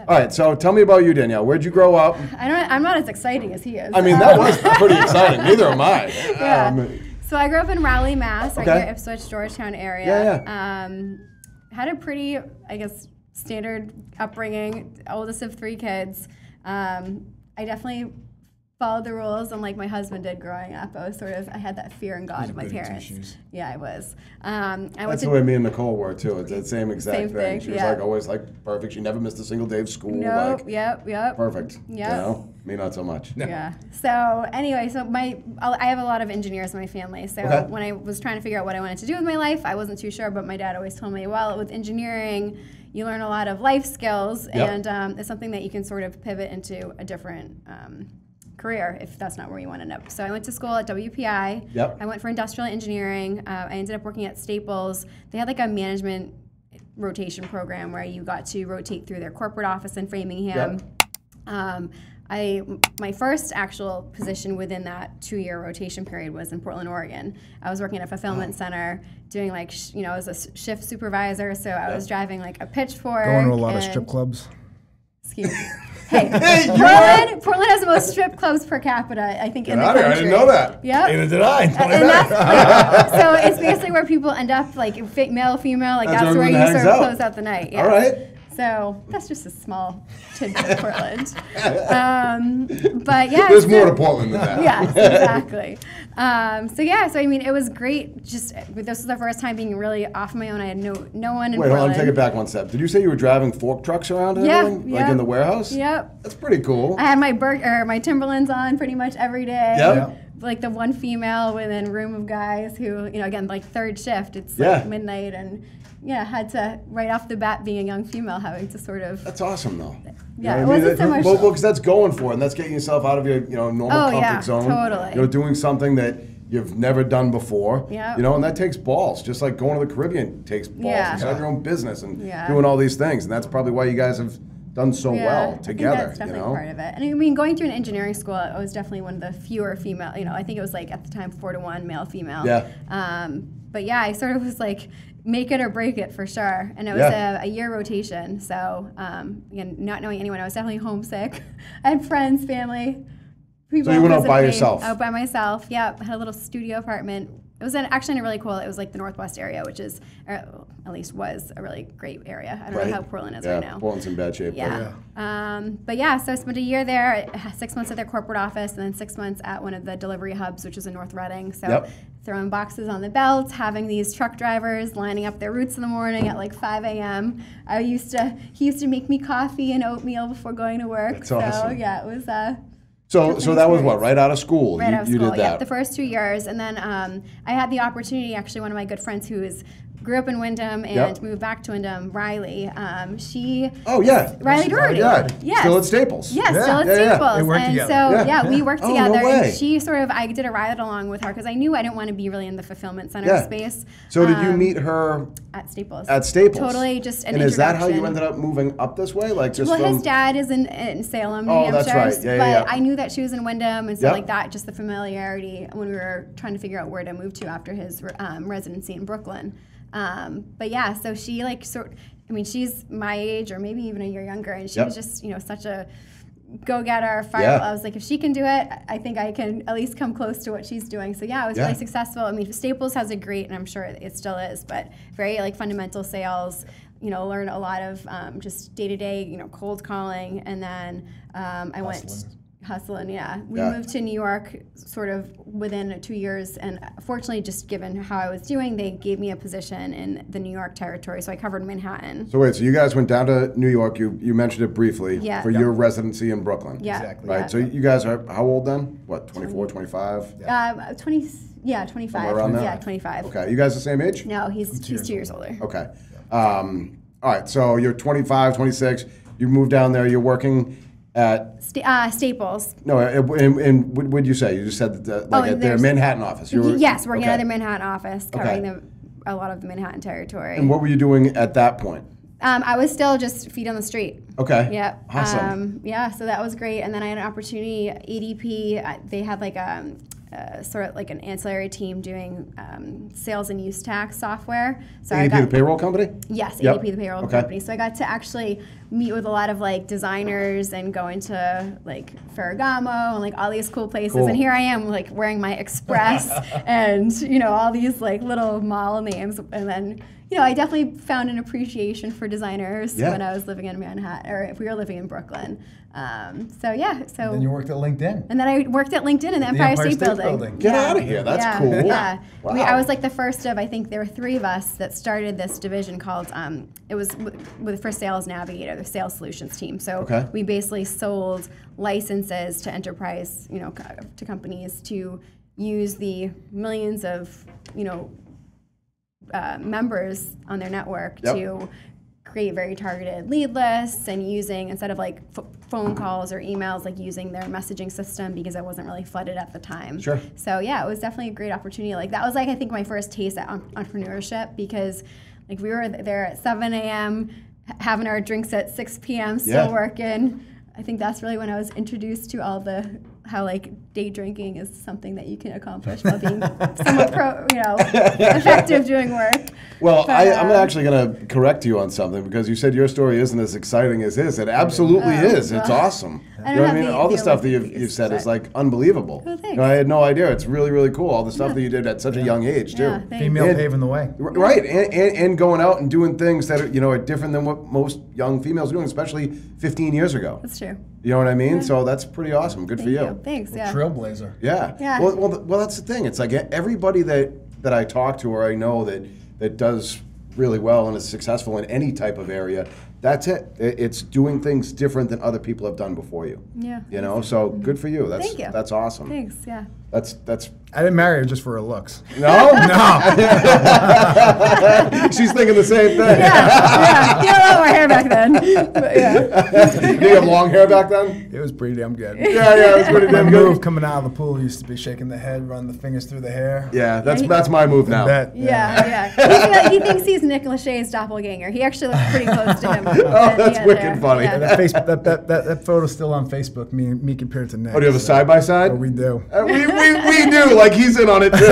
All right, so tell me about you, Danielle. Where'd you grow up? I'm not as exciting as he is. I mean, that was pretty exciting. Neither am I. Yeah. So I grew up in Raleigh, Mass, right Okay. near Ipswich, Georgetown area. Yeah. Had a pretty, I guess, standard upbringing, oldest of 3 kids. I definitely followed the rules, unlike my husband did growing up. I had that fear in God of my parents. Yeah, I was. That's the way me and Nicole were too. It's the same exact thing. She was yeah. like always like perfect. She never missed a single day of school. Nope. Like, Yep. perfect. Yep. You know, me not so much. Yeah. So anyway, I have a lot of engineers in my family. So Okay. when I was trying to figure out what I wanted to do with my life, I wasn't too sure. But my dad always told me, well, with engineering, you learn a lot of life skills, Yep. and it's something that you can sort of pivot into a different career if that's not where you want to end up. So I went to school at WPI. Yep. I went for industrial engineering. I ended up working at Staples. They had like a management rotation program where you got to rotate through their corporate office in Framingham. Yep. My first actual position within that 2-year rotation period was in Portland, Oregon. I was working at a fulfillment center, doing like, I was a shift supervisor, so I was driving like a pitchfork. Going to a lot of strip clubs. Excuse me. Hey, Portland has the most strip clubs per capita, I think, in the country. I didn't know that. Yep. Neither did I. And that's, so it's basically where people end up, like male, female, like that's where you sort of close out the night. Yeah. All right. So that's just a small tidbit of Portland. But yeah. There's more to Portland than that. Yes, exactly. So I mean, it was great. Just this was the first time being really off my own. I had no one in Wait, Portland. hold on, take it back one step. Did you say you were driving fork trucks around and everything? Like in the warehouse? Yep. That's pretty cool. I had my Timberlands on pretty much every day. Yep. Like the one female within a room of guys who, again, like third shift, it's like midnight, and had to, right off the bat, being a young female, having to sort of... That's awesome, though. Yeah, it wasn't so much... Well, because that's going for it, and that's getting yourself out of your normal comfort zone. Totally. Doing something that you've never done before. Yeah. And that takes balls. Just like going to the Caribbean takes balls. Yeah. You start your own business and doing all these things, and that's probably why you guys have done so well together. I think that's definitely part of it. And I mean, going through an engineering school, I was definitely one of the fewer female. I think it was like at the time 4-to-1 male female. Yeah. But yeah, I sort of was like, make it or break it for sure. And it was a year rotation. So again, not knowing anyone, I was definitely homesick. I had friends, family. People. So you went out by yourself? Out by myself. Yeah, I had a little studio apartment. It was actually really cool. It was like the Northwest area, which is, or at least was, a really great area. I don't know how Portland is right now. Portland's in bad shape. Yeah. But yeah, so I spent a year there, 6 months at their corporate office, and then 6 months at one of the delivery hubs, which is in North Reading. So throwing boxes on the belt, having these truck drivers lining up their routes in the morning at like 5 a.m. He used to make me coffee and oatmeal before going to work. That's awesome. So yeah, it was So that was what, right out of school? Right out of school, you did that. Yeah, the first 2 years. And then I had the opportunity, actually, one of my good friends who grew up in Wyndham and moved back to Wyndham, Riley. Riley Doherty. Yes. Still at Staples. Yes, still at Staples. They worked together. We worked together. No way. And she I did a ride along with her because I knew I didn't want to be really in the fulfillment center space. So did you meet her at Staples? At Staples. Totally, just an And is that how you introduction. ended up moving up this way? Like just his dad is in Salem, New Hampshire. That's right. Yeah, I knew that she was in Wyndham, and so like that, just the familiarity when we were trying to figure out where to move to after his residency in Brooklyn. But yeah, so she she's my age or maybe even a year younger, and she was just such a go-getter, I was like, if she can do it, I think I can at least come close to what she's doing. So yeah, it was really successful. I mean, Staples has a great, and I'm sure it still is, but very like fundamental sales. Learn a lot of just day-to-day, cold calling, and then I went hustling. We moved to New York sort of within 2 years, and fortunately, just given how I was doing, they gave me a position in the New York territory, so I covered Manhattan. So wait, so you guys went down to New York, you mentioned it briefly, for your residency in Brooklyn. Yeah. Exactly. Right, so you guys are how old then? What, 24, 25? 25. Around there? Yeah, 25. Okay, you guys the same age? No, he's 2 years older. Okay. All right, so you're 25, 26, you moved down there, you're working at Staples. No, and what did you say? You just said that at their Manhattan office. Yes, working at their Manhattan office, covering a lot of the Manhattan territory. And what were you doing at that point? I was still just feet on the street. Okay. Yeah. Awesome. So that was great. And then I had an opportunity, ADP, they had like sort of like an ancillary team doing sales and use tax software. So ADP, the payroll company? Yes, Yep. ADP, the payroll Okay. company. So I got to actually meet with a lot of like designers and go into like Ferragamo and like all these cool places. Cool. And here I am like wearing my Express and all these like little mall names. And then I definitely found an appreciation for designers when I was living in Manhattan, or if we were living in Brooklyn. So Then you worked at LinkedIn. and then I worked at LinkedIn in the Empire State Building. Get out of here. That's cool. Yeah. Wow. I was like the first of, I think there were 3 of us that started this division called, it was for Sales Navigator, the sales solutions team. So we basically sold licenses to enterprise, to companies to use the millions of, members on their network to create very targeted lead lists, and using, instead of like phone calls or emails, like using their messaging system, because it wasn't really flooded at the time. Sure. So it was definitely a great opportunity. Like that was like, I think, my first taste at entrepreneurship, because like we were there at 7 a.m. having our drinks at 6 p.m. still working. I think that's really when I was introduced to all the how like day drinking is something that you can accomplish while being somewhat effective doing work. Well, I'm actually going to correct you on something, because you said your story isn't as exciting as his. It absolutely is. It's awesome. I don't have all the stuff that you've said is like unbelievable. Oh, thanks. I had no idea. It's really, really cool. All the stuff that you did at such a young age too. Female paving the way. Right, and going out and doing things that are different than what most young females are doing, especially 15 years ago. That's true. You know what I mean? So that's pretty awesome. Good for you. Thanks. Yeah. Trailblazer. Yeah. Well, that's the thing. It's like everybody that I talk to or I know that does really well and is successful in any type of area, that's it. It's doing things different than other people have done before you. Yeah. So good for you. Thank you. That's awesome. Thanks. Yeah. That's I didn't marry her just for her looks. no. No. She's thinking the same thing. Yeah. You had a lot more hair back then. But yeah. Did you have long hair back then? It was pretty damn good. Yeah, it was pretty My damn move good. coming out of the pool used to be shaking the head, run the fingers through the hair. Yeah, that's my move now. Yeah. He thinks he's Nick Lachey's doppelganger. He actually looks pretty close to him. Oh, that's wicked funny. Yeah. That photo's still on Facebook, me compared to Nick. Oh, do you have a side by side? Oh, we do. We do. Like he's in on it too.